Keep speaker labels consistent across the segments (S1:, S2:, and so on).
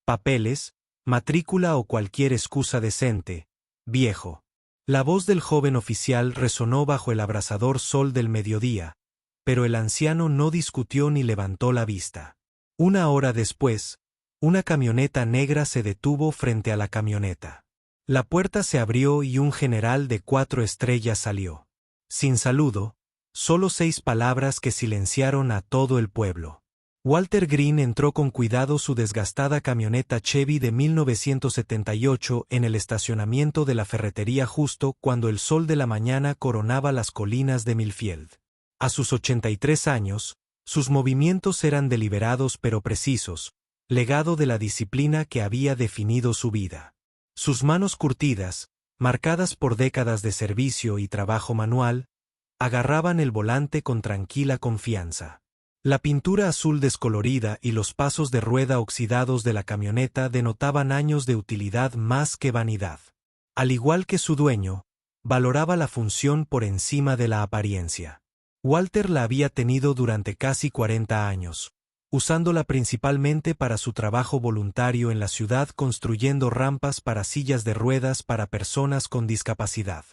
S1: papeles, matrícula o cualquier excusa decente, viejo. La voz del joven oficial resonó bajo el abrasador sol del mediodía, pero el anciano no discutió ni levantó la vista. Una hora después, una camioneta negra se detuvo frente a la camioneta. La puerta se abrió y un general de 4 estrellas salió. Sin saludo, solo 6 palabras que silenciaron a todo el pueblo. Walter Green entró con cuidado su desgastada camioneta Chevy de 1978 en el estacionamiento de la ferretería justo cuando el sol de la mañana coronaba las colinas de Millfield. A sus 83 años, sus movimientos eran deliberados pero precisos, legado de la disciplina que había definido su vida. Sus manos curtidas, marcadas por décadas de servicio y trabajo manual, agarraban el volante con tranquila confianza. La pintura azul descolorida y los pasos de rueda oxidados de la camioneta denotaban años de utilidad más que vanidad. Al igual que su dueño, valoraba la función por encima de la apariencia. Walter la había tenido durante casi 40 años, usándola principalmente para su trabajo voluntario en la ciudad construyendo rampas para sillas de ruedas para personas con discapacidad,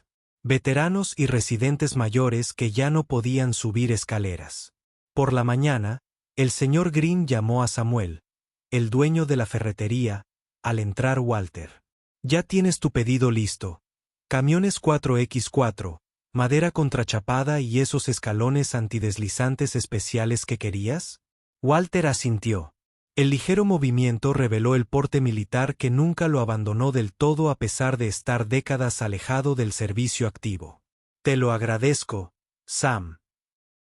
S1: veteranos y residentes mayores que ya no podían subir escaleras. Por la mañana, el señor Green llamó a Samuel, el dueño de la ferretería, al entrar Walter. «Ya tienes tu pedido listo. Camiones 4x4, madera contrachapada y esos escalones antideslizantes especiales que querías». Walter asintió. El ligero movimiento reveló el porte militar que nunca lo abandonó del todo a pesar de estar décadas alejado del servicio activo. «Te lo agradezco, Sam.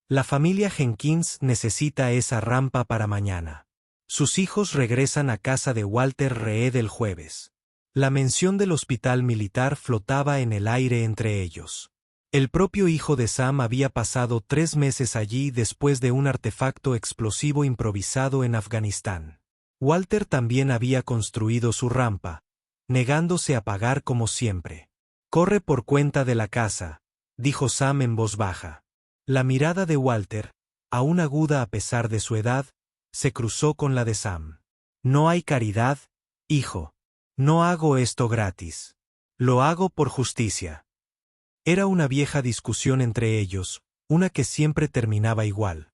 S1: La familia Jenkins necesita esa rampa para mañana. Sus hijos regresan a casa de Walter Reed el jueves». La mención del hospital militar flotaba en el aire entre ellos. El propio hijo de Sam había pasado 3 meses allí después de un artefacto explosivo improvisado en Afganistán. Walter también había construido su rampa, negándose a pagar como siempre. «Corre por cuenta de la casa», dijo Sam en voz baja. La mirada de Walter, aún aguda a pesar de su edad, se cruzó con la de Sam. «No hay caridad, hijo. No hago esto gratis. Lo hago por justicia». Era una vieja discusión entre ellos, una que siempre terminaba igual.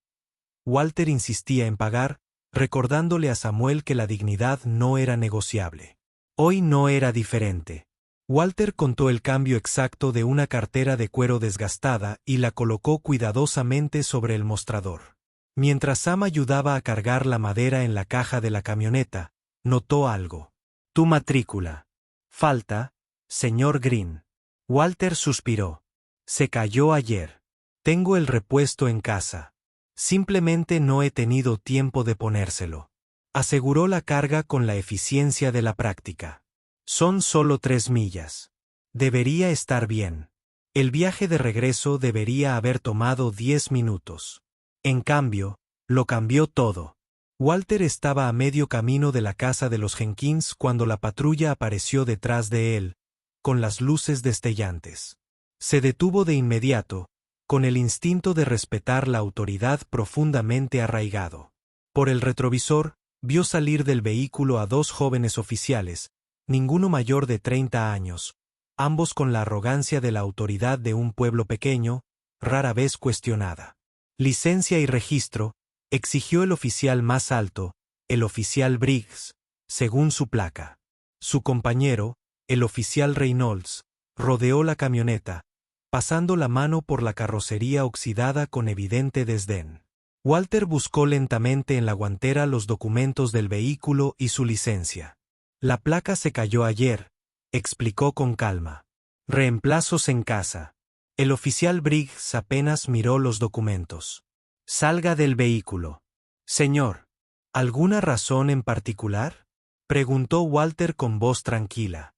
S1: Walter insistía en pagar, recordándole a Samuel que la dignidad no era negociable. Hoy no era diferente. Walter contó el cambio exacto de una cartera de cuero desgastada y la colocó cuidadosamente sobre el mostrador. Mientras Sam ayudaba a cargar la madera en la caja de la camioneta, notó algo. «Tu matrícula. Falta, señor Green». Walter suspiró. «Se cayó ayer. Tengo el repuesto en casa. Simplemente no he tenido tiempo de ponérselo», aseguró la carga con la eficiencia de la práctica. «Son solo 3 millas. Debería estar bien. El viaje de regreso debería haber tomado 10 minutos. En cambio, lo cambió todo». Walter estaba a medio camino de la casa de los Jenkins cuando la patrulla apareció detrás de él, con las luces destellantes. Se detuvo de inmediato, con el instinto de respetar la autoridad profundamente arraigado. Por el retrovisor, vio salir del vehículo a 2 jóvenes oficiales, ninguno mayor de 30 años, ambos con la arrogancia de la autoridad de un pueblo pequeño, rara vez cuestionada. «Licencia y registro», exigió el oficial más alto, el oficial Briggs, según su placa. Su compañero, el oficial Reynolds, rodeó la camioneta, pasando la mano por la carrocería oxidada con evidente desdén. Walter buscó lentamente en la guantera los documentos del vehículo y su licencia. «La placa se cayó ayer», explicó con calma. «Reemplazos en casa». El oficial Briggs apenas miró los documentos. «Salga del vehículo». «Señor, ¿alguna razón en particular?», preguntó Walter con voz tranquila.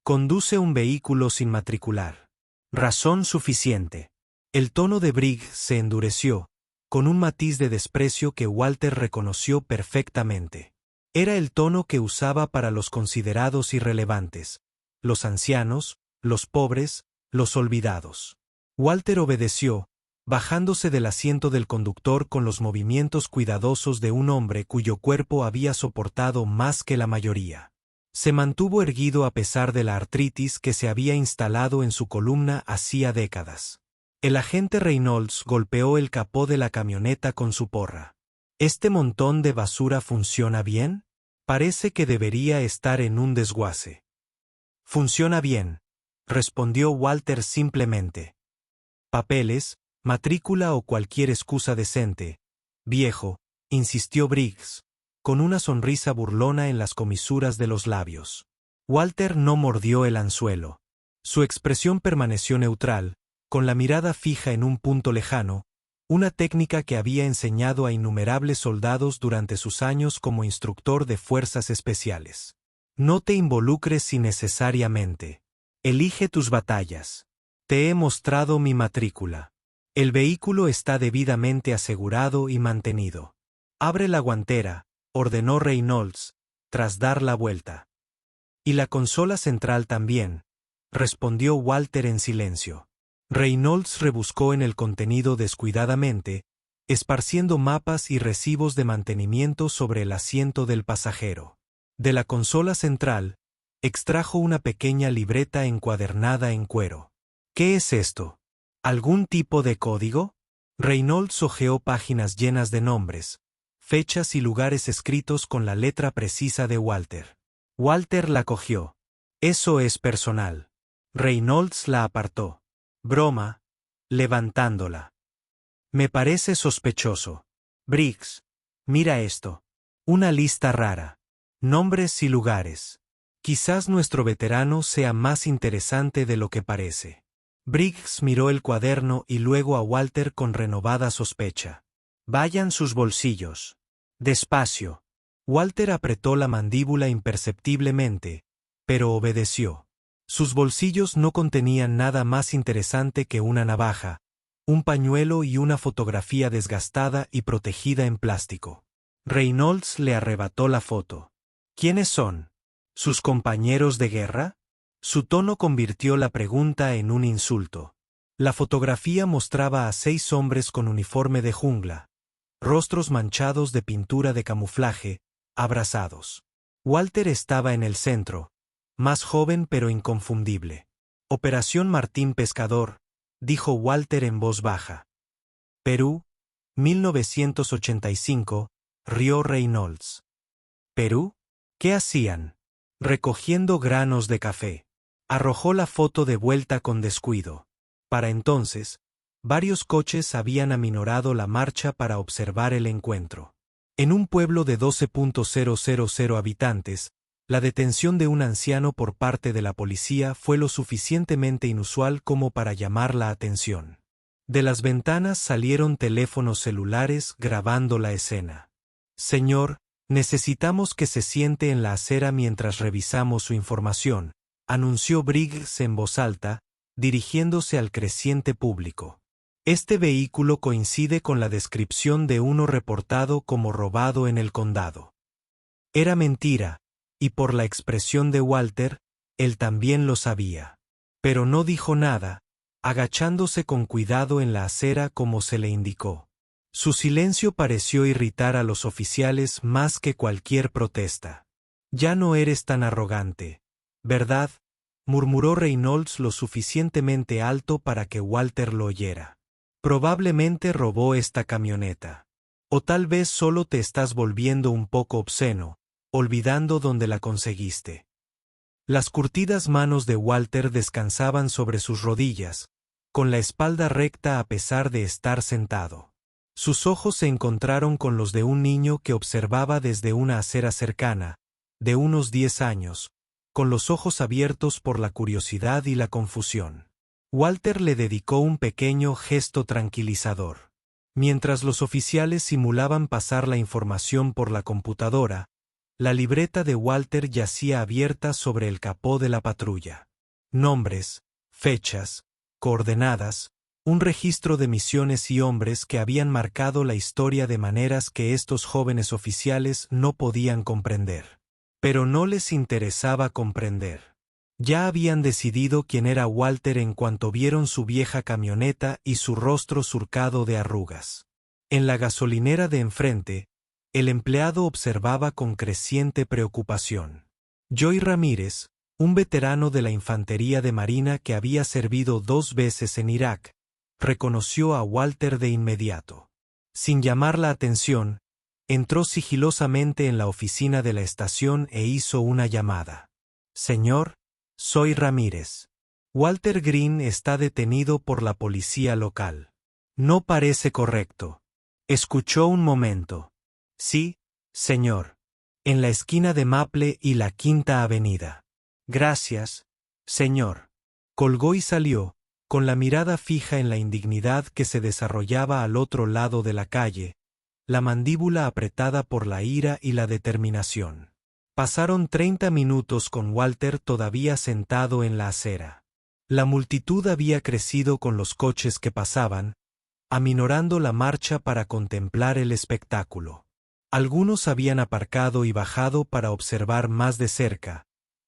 S1: «Conduce un vehículo sin matricular. Razón suficiente». El tono de Briggs se endureció, con un matiz de desprecio que Walter reconoció perfectamente. Era el tono que usaba para los considerados irrelevantes, los ancianos, los pobres, los olvidados. Walter obedeció, bajándose del asiento del conductor con los movimientos cuidadosos de un hombre cuyo cuerpo había soportado más que la mayoría. Se mantuvo erguido a pesar de la artritis que se había instalado en su columna hacía décadas. El agente Reynolds golpeó el capó de la camioneta con su porra. ¿Este montón de basura funciona bien? Parece que debería estar en un desguace. Funciona bien, respondió Walter simplemente. Papeles, matrícula o cualquier excusa decente. Viejo, insistió Briggs, con una sonrisa burlona en las comisuras de los labios. Walter no mordió el anzuelo. Su expresión permaneció neutral, con la mirada fija en un punto lejano, una técnica que había enseñado a innumerables soldados durante sus años como instructor de fuerzas especiales. No te involucres innecesariamente. Elige tus batallas. Te he mostrado mi matrícula. El vehículo está debidamente asegurado y mantenido. Abre la guantera, ordenó Reynolds, tras dar la vuelta. Y la consola central también, respondió Walter en silencio. Reynolds rebuscó en el contenido descuidadamente, esparciendo mapas y recibos de mantenimiento sobre el asiento del pasajero. De la consola central, extrajo una pequeña libreta encuadernada en cuero. ¿Qué es esto? ¿Algún tipo de código? Reynolds hojeó páginas llenas de nombres, fechas y lugares escritos con la letra precisa de Walter. Walter la cogió. Eso es personal. Reynolds la apartó. Broma, levantándola. Me parece sospechoso. Briggs, mira esto. Una lista rara. Nombres y lugares. Quizás nuestro veterano sea más interesante de lo que parece. Briggs miró el cuaderno y luego a Walter con renovada sospecha. Vayan sus bolsillos. Despacio. Walter apretó la mandíbula imperceptiblemente, pero obedeció. Sus bolsillos no contenían nada más interesante que una navaja, un pañuelo y una fotografía desgastada y protegida en plástico. Reynolds le arrebató la foto. ¿Quiénes son? ¿Sus compañeros de guerra? Su tono convirtió la pregunta en un insulto. La fotografía mostraba a 6 hombres con uniforme de jungla, rostros manchados de pintura de camuflaje, abrazados. Walter estaba en el centro, más joven pero inconfundible. Operación Martín Pescador, dijo Walter en voz baja. Perú, 1985, rió Reynolds. ¿Perú? ¿Qué hacían? Recogiendo granos de café. Arrojó la foto de vuelta con descuido. Para entonces, varios coches habían aminorado la marcha para observar el encuentro. En un pueblo de 12.000 habitantes, la detención de un anciano por parte de la policía fue lo suficientemente inusual como para llamar la atención. De las ventanas salieron teléfonos celulares grabando la escena. Señor, necesitamos que se siente en la acera mientras revisamos su información, anunció Briggs en voz alta, dirigiéndose al creciente público. Este vehículo coincide con la descripción de uno reportado como robado en el condado. Era mentira, y por la expresión de Walter, él también lo sabía. Pero no dijo nada, agachándose con cuidado en la acera como se le indicó. Su silencio pareció irritar a los oficiales más que cualquier protesta. Ya no eres tan arrogante, ¿verdad?, murmuró Reynolds lo suficientemente alto para que Walter lo oyera. Probablemente robó esta camioneta. O tal vez solo te estás volviendo un poco obsceno, olvidando dónde la conseguiste. Las curtidas manos de Walter descansaban sobre sus rodillas, con la espalda recta a pesar de estar sentado. Sus ojos se encontraron con los de un niño que observaba desde una acera cercana, de unos 10 años, con los ojos abiertos por la curiosidad y la confusión. Walter le dedicó un pequeño gesto tranquilizador. Mientras los oficiales simulaban pasar la información por la computadora, la libreta de Walter yacía abierta sobre el capó de la patrulla. Nombres, fechas, coordenadas, un registro de misiones y hombres que habían marcado la historia de maneras que estos jóvenes oficiales no podían comprender. Pero no les interesaba comprender. Ya habían decidido quién era Walter en cuanto vieron su vieja camioneta y su rostro surcado de arrugas. En la gasolinera de enfrente, el empleado observaba con creciente preocupación. Joy Ramírez, un veterano de la Infantería de Marina que había servido 2 veces en Irak, reconoció a Walter de inmediato. Sin llamar la atención, entró sigilosamente en la oficina de la estación e hizo una llamada. «Señor, soy Ramírez. Walter Green está detenido por la policía local. No parece correcto». Escuchó un momento. «Sí, señor. En la esquina de Maple y la Quinta Avenida». «Gracias, señor». Colgó y salió, con la mirada fija en la indignidad que se desarrollaba al otro lado de la calle, la mandíbula apretada por la ira y la determinación. Pasaron 30 minutos con Walter todavía sentado en la acera. La multitud había crecido con los coches que pasaban, aminorando la marcha para contemplar el espectáculo. Algunos habían aparcado y bajado para observar más de cerca,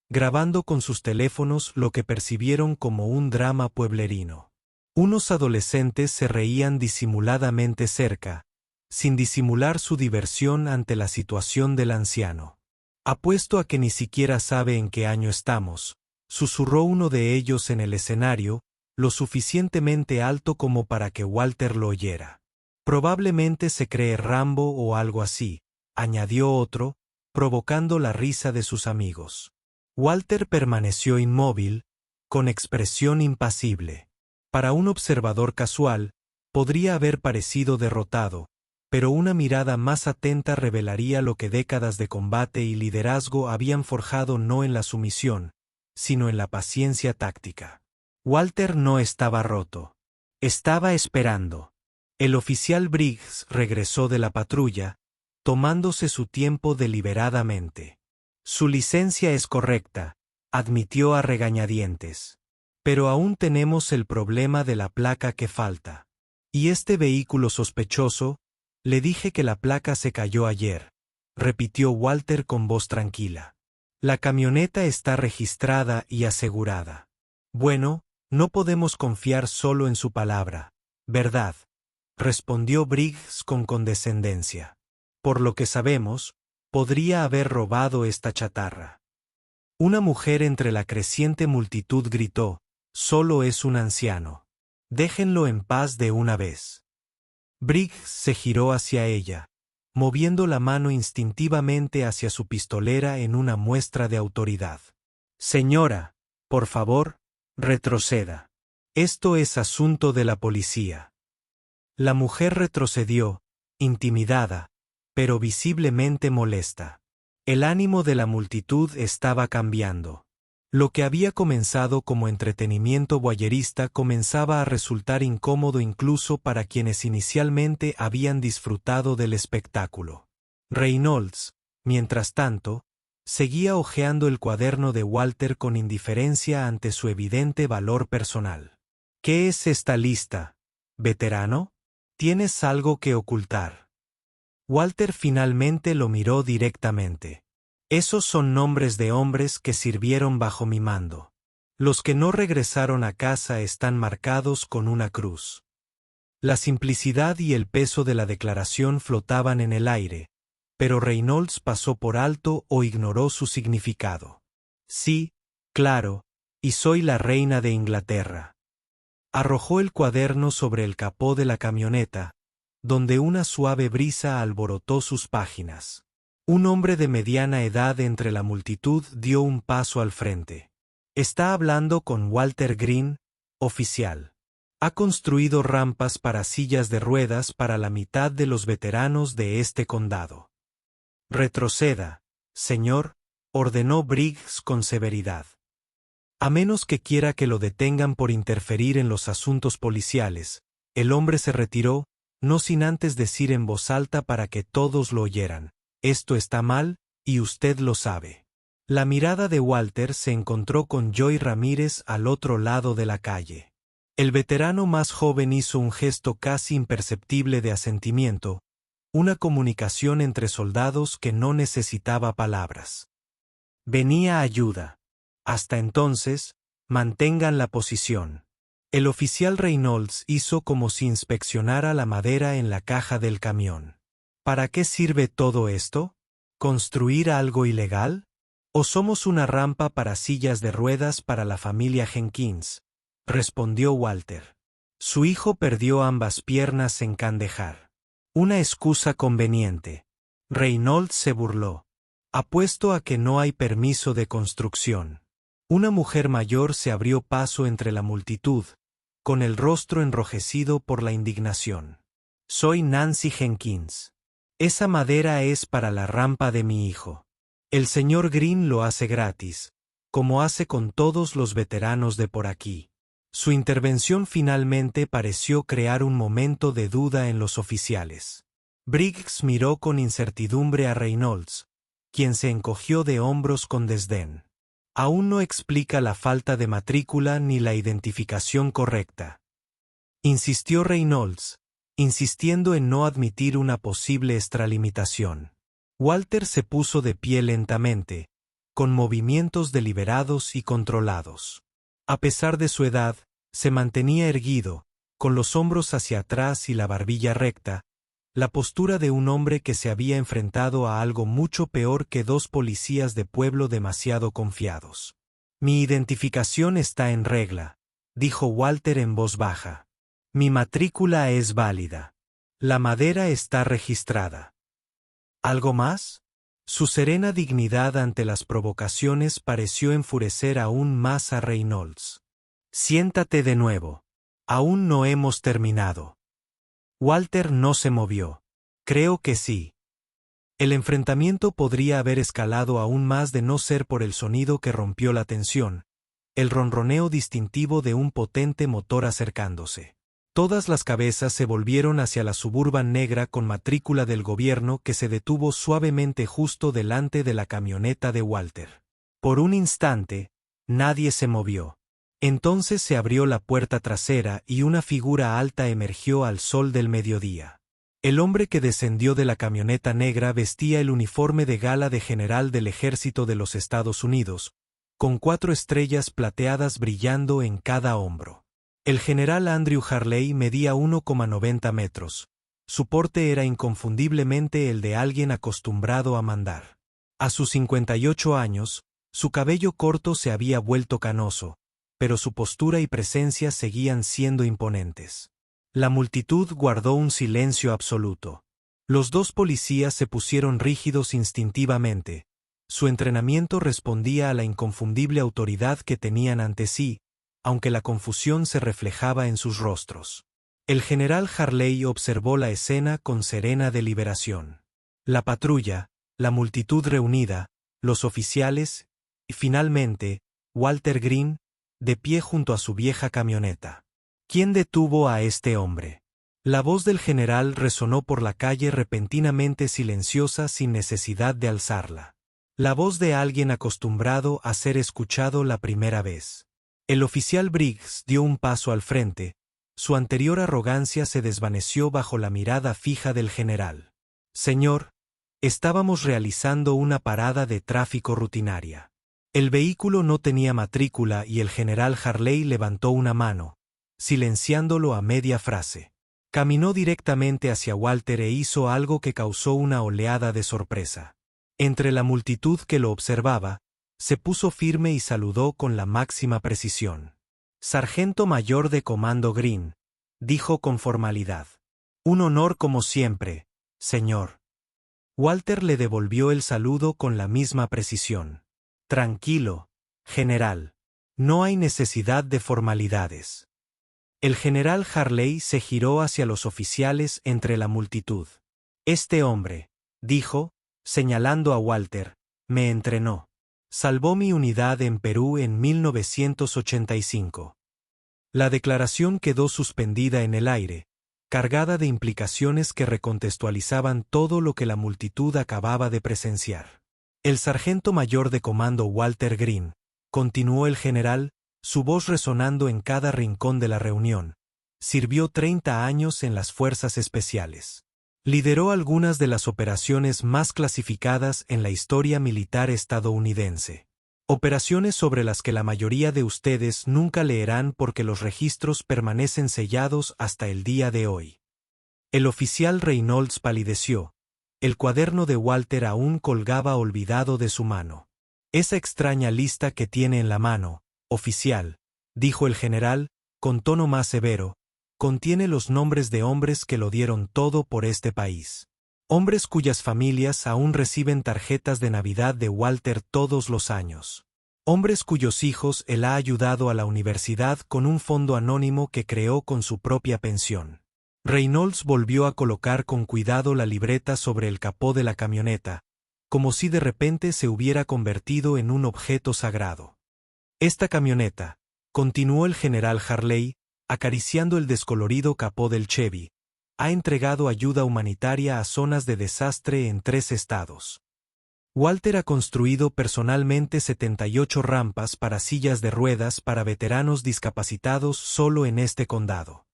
S1: grabando con sus teléfonos lo que percibieron como un drama pueblerino. Unos adolescentes se reían disimuladamente cerca, sin disimular su diversión ante la situación del anciano. «Apuesto a que ni siquiera sabe en qué año estamos», susurró uno de ellos en el escenario, lo suficientemente alto como para que Walter lo oyera. «Probablemente se cree Rambo o algo así», añadió otro, provocando la risa de sus amigos. Walter permaneció inmóvil, con expresión impasible. Para un observador casual, podría haber parecido derrotado, pero una mirada más atenta revelaría lo que décadas de combate y liderazgo habían forjado no en la sumisión, sino en la paciencia táctica. Walter no estaba roto. Estaba esperando. El oficial Briggs regresó de la patrulla, tomándose su tiempo deliberadamente. «Su licencia es correcta», admitió a regañadientes. «Pero aún tenemos el problema de la placa que falta. Y este vehículo sospechoso, le dije que la placa se cayó ayer», repitió Walter con voz tranquila. «La camioneta está registrada y asegurada». «Bueno, no podemos confiar solo en su palabra, ¿verdad?», respondió Briggs con condescendencia. «Por lo que sabemos, podría haber robado esta chatarra». Una mujer entre la creciente multitud gritó: «Solo es un anciano. Déjenlo en paz de una vez». Briggs se giró hacia ella, moviendo la mano instintivamente hacia su pistolera en una muestra de autoridad. «Señora, por favor, retroceda. Esto es asunto de la policía». La mujer retrocedió, intimidada, pero visiblemente molesta. El ánimo de la multitud estaba cambiando. Lo que había comenzado como entretenimiento voyerista comenzaba a resultar incómodo incluso para quienes inicialmente habían disfrutado del espectáculo. Reynolds, mientras tanto, seguía hojeando el cuaderno de Walter con indiferencia ante su evidente valor personal. «¿Qué es esta lista, veterano? ¿Tienes algo que ocultar?» Walter finalmente lo miró directamente. «Esos son nombres de hombres que sirvieron bajo mi mando. Los que no regresaron a casa están marcados con una cruz». La simplicidad y el peso de la declaración flotaban en el aire, pero Reynolds pasó por alto o ignoró su significado. «Sí, claro, y soy la reina de Inglaterra». Arrojó el cuaderno sobre el capó de la camioneta, donde una suave brisa alborotó sus páginas. Un hombre de mediana edad entre la multitud dio un paso al frente. «Está hablando con Walter Green, oficial. Ha construido rampas para sillas de ruedas para la mitad de los veteranos de este condado». «Retroceda, señor», ordenó Briggs con severidad. «A menos que quiera que lo detengan por interferir en los asuntos policiales». El hombre se retiró, no sin antes decir en voz alta para que todos lo oyeran: «Esto está mal, y usted lo sabe». La mirada de Walter se encontró con Joy Ramírez al otro lado de la calle. El veterano más joven hizo un gesto casi imperceptible de asentimiento, una comunicación entre soldados que no necesitaba palabras. «Venía ayuda. Hasta entonces, mantengan la posición. El oficial Reynolds hizo como si inspeccionara la madera en la caja del camión. ¿Para qué sirve todo esto? ¿Construir algo ilegal? ¿O somos una rampa para sillas de ruedas para la familia Jenkins? Respondió Walter. Su hijo perdió ambas piernas en Kandahar. Una excusa conveniente. Reynolds se burló. Apuesto a que no hay permiso de construcción. Una mujer mayor se abrió paso entre la multitud, con el rostro enrojecido por la indignación. Soy Nancy Jenkins. Esa madera es para la rampa de mi hijo. El señor Green lo hace gratis, como hace con todos los veteranos de por aquí. Su intervención finalmente pareció crear un momento de duda en los oficiales. Briggs miró con incertidumbre a Reynolds, quien se encogió de hombros con desdén. Aún no explica la falta de matrícula ni la identificación correcta. Insistió Reynolds, insistiendo en no admitir una posible extralimitación. Walter se puso de pie lentamente, con movimientos deliberados y controlados. A pesar de su edad, se mantenía erguido, con los hombros hacia atrás y la barbilla recta, la postura de un hombre que se había enfrentado a algo mucho peor que dos policías de pueblo demasiado confiados. Mi identificación está en regla, dijo Walter en voz baja. Mi matrícula es válida. La madera está registrada. ¿Algo más? Su serena dignidad ante las provocaciones pareció enfurecer aún más a Reynolds. Siéntate de nuevo. Aún no hemos terminado. Walter no se movió. Creo que sí. El enfrentamiento podría haber escalado aún más de no ser por el sonido que rompió la tensión, el ronroneo distintivo de un potente motor acercándose. Todas las cabezas se volvieron hacia la Suburban negra con matrícula del gobierno que se detuvo suavemente justo delante de la camioneta de Walter. Por un instante, nadie se movió. Entonces se abrió la puerta trasera y una figura alta emergió al sol del mediodía. El hombre que descendió de la camioneta negra vestía el uniforme de gala de general del ejército de los Estados Unidos, con 4 estrellas plateadas brillando en cada hombro. El general Andrew Harley medía 1,90 metros. Su porte era inconfundiblemente el de alguien acostumbrado a mandar. A sus 58 años, su cabello corto se había vuelto canoso, pero su postura y presencia seguían siendo imponentes. La multitud guardó un silencio absoluto. Los dos policías se pusieron rígidos instintivamente. Su entrenamiento respondía a la inconfundible autoridad que tenían ante sí, aunque la confusión se reflejaba en sus rostros. El general Harley observó la escena con serena deliberación. La patrulla, la multitud reunida, los oficiales, y finalmente, Walter Green, de pie junto a su vieja camioneta. ¿Quién detuvo a este hombre? La voz del general resonó por la calle repentinamente silenciosa sin necesidad de alzarla. La voz de alguien acostumbrado a ser escuchado la primera vez. El oficial Briggs dio un paso al frente, su anterior arrogancia se desvaneció bajo la mirada fija del general. Señor, estábamos realizando una parada de tráfico rutinaria. El vehículo no tenía matrícula y el general Harley levantó una mano, silenciándolo a media frase. Caminó directamente hacia Walter e hizo algo que causó una oleada de sorpresa. Entre la multitud que lo observaba, se puso firme y saludó con la máxima precisión. Sargento Mayor de Comando Green, dijo con formalidad. Un honor como siempre, señor. Walter le devolvió el saludo con la misma precisión. Tranquilo, general. No hay necesidad de formalidades. El general Harley se giró hacia los oficiales entre la multitud. Este hombre, dijo, señalando a Walter, me entrenó. Salvó mi unidad en Perú en 1985. La declaración quedó suspendida en el aire, cargada de implicaciones que recontextualizaban todo lo que la multitud acababa de presenciar. El sargento mayor de comando Walter Green, continuó el general, su voz resonando en cada rincón de la reunión, sirvió 30 años en las fuerzas especiales. Lideró algunas de las operaciones más clasificadas en la historia militar estadounidense. Operaciones sobre las que la mayoría de ustedes nunca leerán porque los registros permanecen sellados hasta el día de hoy. El oficial Reynolds palideció. El cuaderno de Walter aún colgaba olvidado de su mano. Esa extraña lista que tiene en la mano, oficial, dijo el general, con tono más severo, contiene los nombres de hombres que lo dieron todo por este país. Hombres cuyas familias aún reciben tarjetas de Navidad de Walter todos los años. Hombres cuyos hijos él ha ayudado a la universidad con un fondo anónimo que creó con su propia pensión. Reynolds volvió a colocar con cuidado la libreta sobre el capó de la camioneta, como si de repente se hubiera convertido en un objeto sagrado. Esta camioneta, continuó el general Harley, acariciando el descolorido capó del Chevy, ha entregado ayuda humanitaria a zonas de desastre en 3 estados. Walter ha construido personalmente 78 rampas para sillas de ruedas para veteranos discapacitados solo en este condado.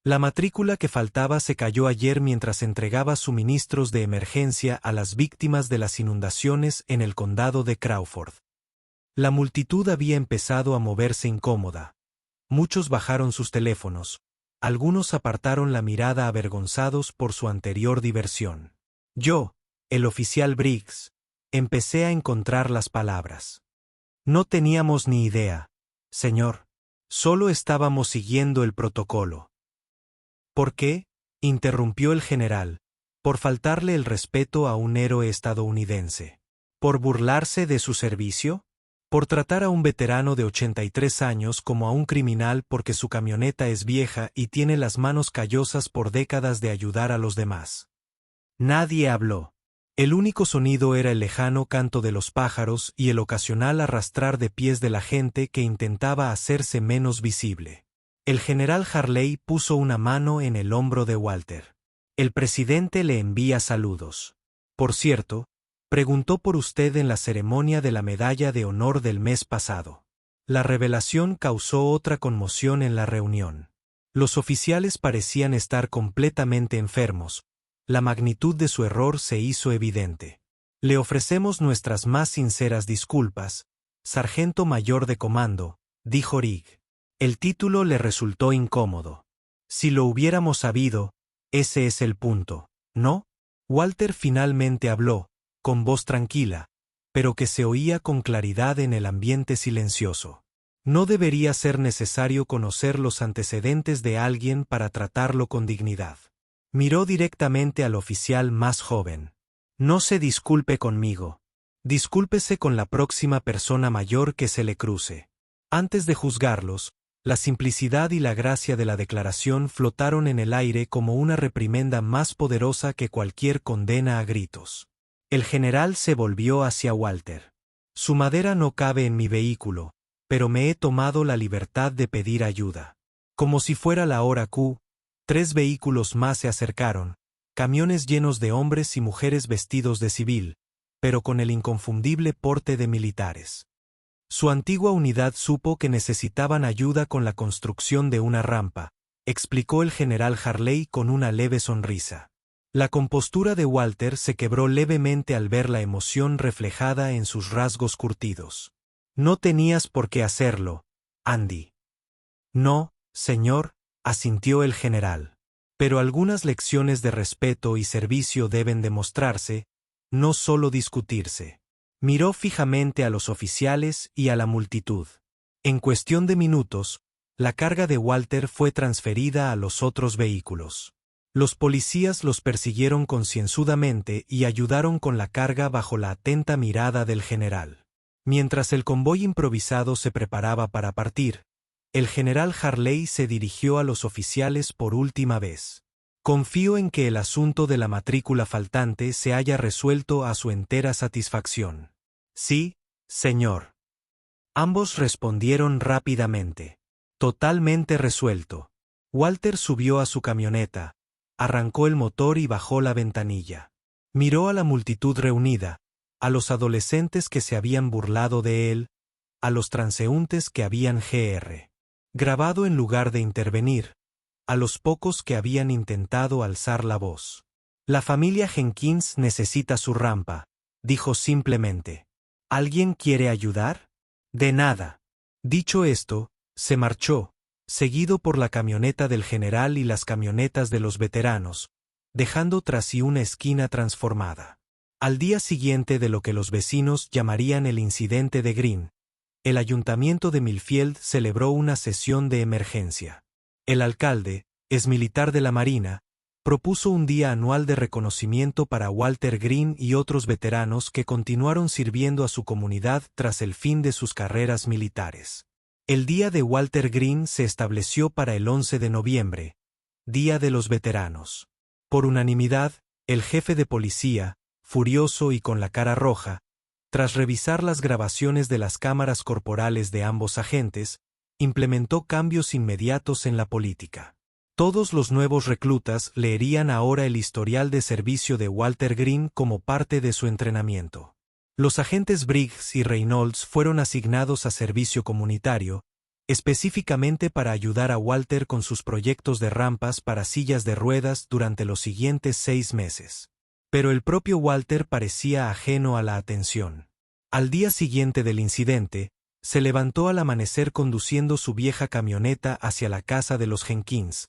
S1: La matrícula que faltaba se cayó ayer mientras entregaba suministros de emergencia a las víctimas de las inundaciones en el condado de Crawford. La multitud había empezado a moverse incómoda. Muchos bajaron sus teléfonos. Algunos apartaron la mirada avergonzados por su anterior diversión. Yo, el oficial Briggs, empecé a encontrar las palabras. No teníamos ni idea, señor. Solo estábamos siguiendo el protocolo. ¿Por qué?, interrumpió el general, por faltarle el respeto a un héroe estadounidense. ¿Por burlarse de su servicio? ¿Por tratar a un veterano de 83 años como a un criminal porque su camioneta es vieja y tiene las manos callosas por décadas de ayudar a los demás? Nadie habló. El único sonido era el lejano canto de los pájaros y el ocasional arrastrar de pies de la gente que intentaba hacerse menos visible. El general Harley puso una mano en el hombro de Walter. El presidente le envía saludos. Por cierto, preguntó por usted en la ceremonia de la medalla de honor del mes pasado. La revelación causó otra conmoción en la reunión. Los oficiales parecían estar completamente enfermos. La magnitud de su error se hizo evidente. Le ofrecemos nuestras más sinceras disculpas, sargento mayor de comando, dijo Rigg. El título le resultó incómodo. Si lo hubiéramos sabido, ese es el punto, ¿no? Walter finalmente habló, con voz tranquila, pero que se oía con claridad en el ambiente silencioso. No debería ser necesario conocer los antecedentes de alguien para tratarlo con dignidad. Miró directamente al oficial más joven. No se disculpe conmigo. Discúlpese con la próxima persona mayor que se le cruce. Antes de juzgarlos, la simplicidad y la gracia de la declaración flotaron en el aire como una reprimenda más poderosa que cualquier condena a gritos. El general se volvió hacia Walter. Su madera no cabe en mi vehículo, pero me he tomado la libertad de pedir ayuda. Como si fuera la hora Q, 3 vehículos más se acercaron, camiones llenos de hombres y mujeres vestidos de civil, pero con el inconfundible porte de militares. Su antigua unidad supo que necesitaban ayuda con la construcción de una rampa, explicó el general Harley con una leve sonrisa. La compostura de Walter se quebró levemente al ver la emoción reflejada en sus rasgos curtidos. No tenías por qué hacerlo, Andy. No, señor, asintió el general. Pero algunas lecciones de respeto y servicio deben demostrarse, no solo discutirse. Miró fijamente a los oficiales y a la multitud. En cuestión de minutos, la carga de Walter fue transferida a los otros vehículos. Los policías los persiguieron concienzudamente y ayudaron con la carga bajo la atenta mirada del general. Mientras el convoy improvisado se preparaba para partir, el general Harley se dirigió a los oficiales por última vez. Confío en que el asunto de la matrícula faltante se haya resuelto a su entera satisfacción. Sí, señor. Ambos respondieron rápidamente. Totalmente resuelto. Walter subió a su camioneta, arrancó el motor y bajó la ventanilla. Miró a la multitud reunida, a los adolescentes que se habían burlado de él, a los transeúntes que habían grabado en lugar de intervenir, a los pocos que habían intentado alzar la voz. La familia Jenkins necesita su rampa, dijo simplemente. ¿Alguien quiere ayudar? De nada. Dicho esto, se marchó, seguido por la camioneta del general y las camionetas de los veteranos, dejando tras sí una esquina transformada. Al día siguiente de lo que los vecinos llamarían el incidente de Green, el ayuntamiento de Millfield celebró una sesión de emergencia. El alcalde, exmilitar de la Marina, propuso un día anual de reconocimiento para Walter Green y otros veteranos que continuaron sirviendo a su comunidad tras el fin de sus carreras militares. El Día de Walter Green se estableció para el 11 de noviembre, Día de los Veteranos. Por unanimidad, el jefe de policía, furioso y con la cara roja, tras revisar las grabaciones de las cámaras corporales de ambos agentes, implementó cambios inmediatos en la política. Todos los nuevos reclutas leerían ahora el historial de servicio de Walter Green como parte de su entrenamiento. Los agentes Briggs y Reynolds fueron asignados a servicio comunitario, específicamente para ayudar a Walter con sus proyectos de rampas para sillas de ruedas durante los siguientes 6 meses. Pero el propio Walter parecía ajeno a la atención. Al día siguiente del incidente, se levantó al amanecer conduciendo su vieja camioneta hacia la casa de los Jenkins,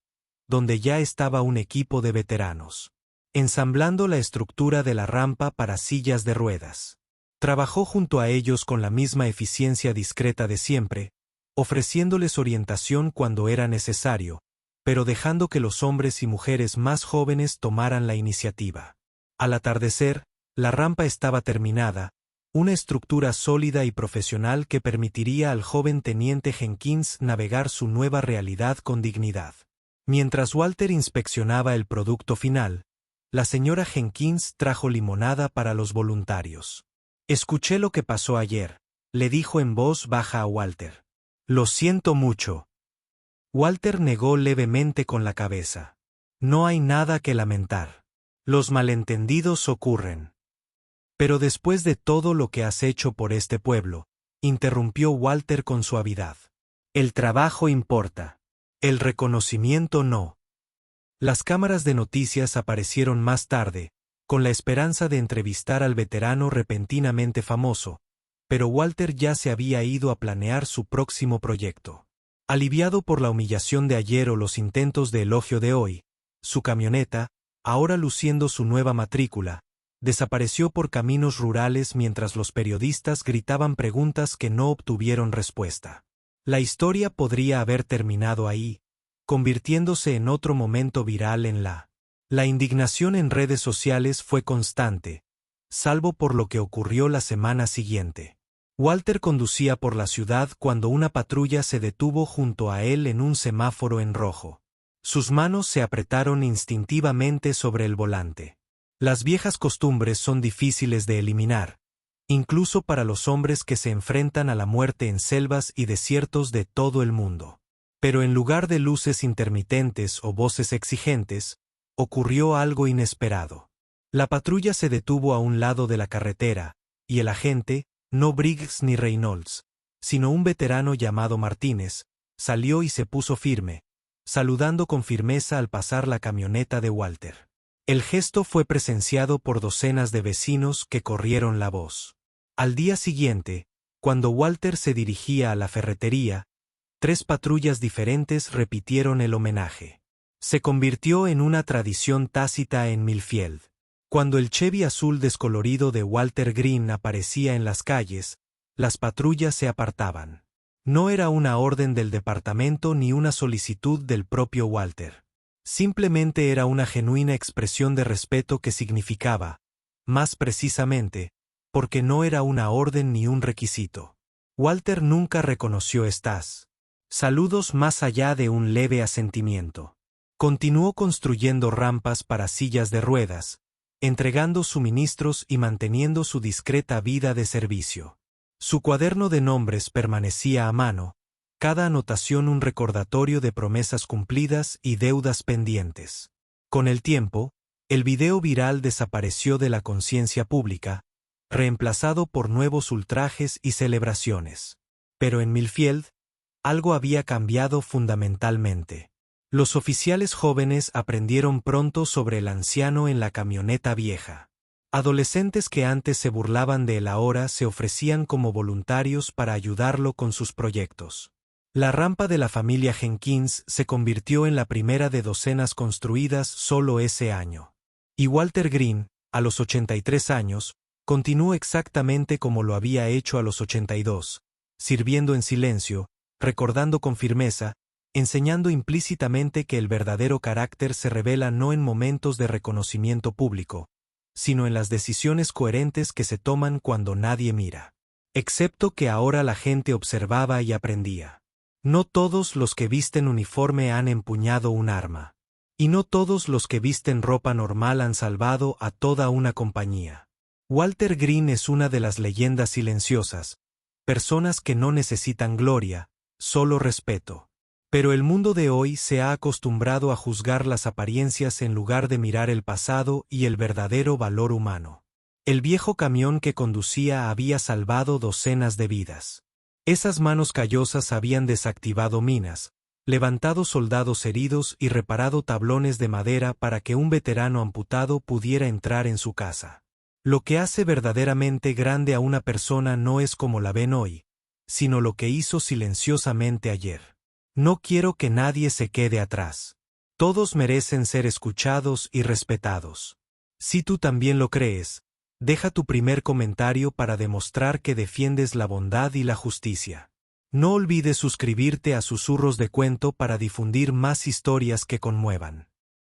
S1: donde ya estaba un equipo de veteranos, ensamblando la estructura de la rampa para sillas de ruedas. Trabajó junto a ellos con la misma eficiencia discreta de siempre, ofreciéndoles orientación cuando era necesario, pero dejando que los hombres y mujeres más jóvenes tomaran la iniciativa. Al atardecer, la rampa estaba terminada, una estructura sólida y profesional que permitiría al joven teniente Jenkins navegar su nueva realidad con dignidad. Mientras Walter inspeccionaba el producto final, la señora Jenkins trajo limonada para los voluntarios. «Escuché lo que pasó ayer», le dijo en voz baja a Walter. «Lo siento mucho». Walter negó levemente con la cabeza. «No hay nada que lamentar. Los malentendidos ocurren». «Pero después de todo lo que has hecho por este pueblo», interrumpió Walter con suavidad. «El trabajo importa. El reconocimiento no». Las cámaras de noticias aparecieron más tarde, con la esperanza de entrevistar al veterano repentinamente famoso, pero Walter ya se había ido a planear su próximo proyecto. Aliviado por la humillación de ayer o los intentos de elogio de hoy, su camioneta, ahora luciendo su nueva matrícula, desapareció por caminos rurales mientras los periodistas gritaban preguntas que no obtuvieron respuesta. La historia podría haber terminado ahí, convirtiéndose en otro momento viral en la. La indignación en redes sociales fue constante, salvo por lo que ocurrió la semana siguiente. Walter conducía por la ciudad cuando una patrulla se detuvo junto a él en un semáforo en rojo. Sus manos se apretaron instintivamente sobre el volante. Las viejas costumbres son difíciles de eliminar, incluso para los hombres que se enfrentan a la muerte en selvas y desiertos de todo el mundo. Pero en lugar de luces intermitentes o voces exigentes, ocurrió algo inesperado. La patrulla se detuvo a un lado de la carretera, y el agente, no Briggs ni Reynolds, sino un veterano llamado Martínez, salió y se puso firme, saludando con firmeza al pasar la camioneta de Walter. El gesto fue presenciado por docenas de vecinos que corrieron la voz. Al día siguiente, cuando Walter se dirigía a la ferretería, 3 patrullas diferentes repitieron el homenaje. Se convirtió en una tradición tácita en Millfield. Cuando el Chevy azul descolorido de Walter Green aparecía en las calles, las patrullas se apartaban. No era una orden del departamento ni una solicitud del propio Walter. Simplemente era una genuina expresión de respeto que significaba, más precisamente, porque no era una orden ni un requisito. Walter nunca reconoció estas saludos más allá de un leve asentimiento. Continuó construyendo rampas para sillas de ruedas, entregando suministros y manteniendo su discreta vida de servicio. Su cuaderno de nombres permanecía a mano, cada anotación un recordatorio de promesas cumplidas y deudas pendientes. Con el tiempo, el video viral desapareció de la conciencia pública, reemplazado por nuevos ultrajes y celebraciones. Pero en Millfield, algo había cambiado fundamentalmente. Los oficiales jóvenes aprendieron pronto sobre el anciano en la camioneta vieja. Adolescentes que antes se burlaban de él ahora se ofrecían como voluntarios para ayudarlo con sus proyectos. La rampa de la familia Jenkins se convirtió en la primera de docenas construidas solo ese año. Y Walter Green, a los 83 años, continuó exactamente como lo había hecho a los 82, sirviendo en silencio, recordando con firmeza, enseñando implícitamente que el verdadero carácter se revela no en momentos de reconocimiento público, sino en las decisiones coherentes que se toman cuando nadie mira. Excepto que ahora la gente observaba y aprendía. No todos los que visten uniforme han empuñado un arma. Y no todos los que visten ropa normal han salvado a toda una compañía. Walter Green es una de las leyendas silenciosas, personas que no necesitan gloria, solo respeto. Pero el mundo de hoy se ha acostumbrado a juzgar las apariencias en lugar de mirar el pasado y el verdadero valor humano. El viejo camión que conducía había salvado docenas de vidas. Esas manos callosas habían desactivado minas, levantado soldados heridos y reparado tablones de madera para que un veterano amputado pudiera entrar en su casa. Lo que hace verdaderamente grande a una persona no es como la ven hoy, sino lo que hizo silenciosamente ayer. No quiero que nadie se quede atrás. Todos merecen ser escuchados y respetados. Si tú también lo crees, deja tu primer comentario para demostrar que defiendes la bondad y la justicia. No olvides suscribirte a Susurros de Cuento para difundir más historias que conmuevan.